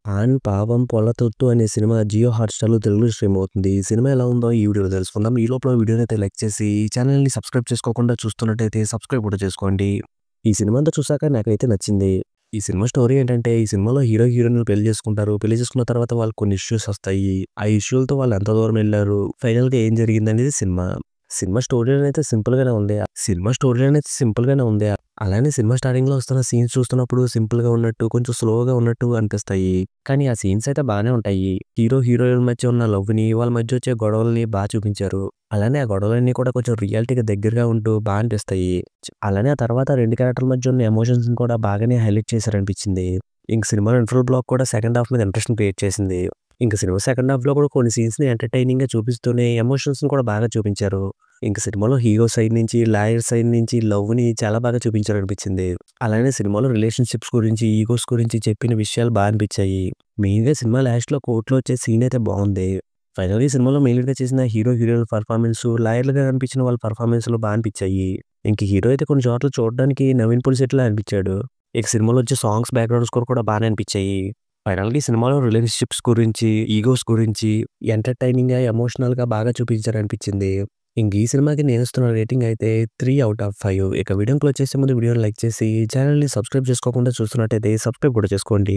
'On పావం పొలతొత్తు' అనే cinema Jio హాట్‌స్టార్‌లో తెలుగులో stream అవుతుంది. ఈ సినిమా ఎలా ఉందో ఈ వీడియోలో తెలుసుకుందాం. ఈ లోపల వీడియోనైతే లైక్ చేసి, ఈ ఛానెల్‌ని సబ్స్క్రైబ్ చేసుకోకుండా చూస్తున్నట్టయితే సబ్స్క్రైబ్ కూడా చేసుకోండి. ఈ సినిమా అంతా చూసాక నాకైతే నచ్చింది. ఈ సినిమా స్టోరీ ఏంటంటే, ఈ సినిమాలో హీరో, హీరోయిన్‌లు పెళ్లి చేసుకుంటారు. పెళ్లి చేసుకున్న తర్వాత వాళ్ళకి కొన్ని ఇష్యూస్ వస్తాయి. ఆ ఇష్యూలతో వాళ్ళు ఎంత దూరం వెళ్లారు, ఫైనల్‌గా ఏం జరిగిందనేది సినిమా. సినిమా స్టోరీ లైన్ అయితే సింపుల్‌గానే ఉంది. అలానే సినిమా స్టార్టింగ్‌లో వస్తున్న సీన్స్ చూస్తున్నప్పుడు సింపుల్‌గా ఉన్నట్టు, కొంచెం స్లోగా ఉన్నట్టు అనిపిస్తాయి. కానీ ఆ సీన్స్ అయితే బానే ఉంటాయి. హీరో, హీరోయిన్ మధ్య ఉన్న లవ్‌ని, వాళ్ళ మధ్య వచ్చే గొడవల్ని చూపించారు. అలానే ఆ గొడవలన్నీ కూడా కొంచెం రియాలిటీకి దగ్గరగా ఉంటూ అనిపిస్తాయి. అలానే ఆ తర్వాత 2 క్యారెక్టర్ల మధ్య ఉన్న ఎమోషన్స్‌ని కూడా బాగానే హైలైట్ చేశారనిపించింది. ఇంక సినిమాలో ఇంటర్వల్ బ్లాక్ కూడా సెకండ్ హాఫ్ మీద ఇంట్రెస్ట్‌ని క్రియేట్ చేసింది. ఇంక సినిమా సెకండ్ హాఫ్‌లో కూడా కొన్ని సీన్స్‌ని ఎంటర్‌టైనింగ్‌గా చూపిస్తూనే ఎమోషన్స్‌ని కూడా బాగా చూపించారు. ఇంక సినిమాలో హీరో సైడ్ నుంచి, లాయర్ సైడ్ నుంచి లవ్‌ని చాలా బాగా చూపించారనిపించింది. అలానే సినిమాలో రిలేషన్‌షిప్స్ గురించి, ఈగోస్ గురించి చెప్పిన విషయాలు అనిపించాయి. మెయిన్‌గా సినిమా లాస్ట్‌లో కోర్ట్‌లో వచ్చే సీన్ అయితే బావుంది. ఫైనల్లీ సినిమాలో మెయిన్ లీడ్‌గా చేసిన హీరో, హీరోయిన్ పర్ఫార్మెన్సు, లాయర్‌లుగా కనిపించిన వాళ్ళ పర్ఫార్మెన్స్‌లు అనిపించాయి. ఇంక హీరో అయితే కొన్ని చోట్ల చూడడానికి నవీన్ పులిశెట్టిలా అనిపించాడు. ఇక సినిమాలో వచ్చే సాంగ్స్, బ్యాక్‌గ్రౌండ్ స్కోర్ కూడా బానే అనిపించాయి. ఫైనల్‌గా ఈ సినిమాలో రిలేషన్‌షిప్స్ గురించి, ఈగోస్ గురించి ఎంటర్‌టైనింగ్‌గా, ఎమోషనల్‌గా బాగా చూపించారనిపించింది. ఇంక ఈ సినిమాకి నేనిస్తున్న రేటింగ్ అయితే 3/5. ఇక వీడియోని క్లోజ్ చేసే ముందు వీడియోని లైక్ చేసి, ఛానెల్‌ని సబ్స్క్రైబ్ చేసుకోకుండా చూస్తున్నట్టయితే సబ్స్క్రైబ్ కూడా చేసుకోండి.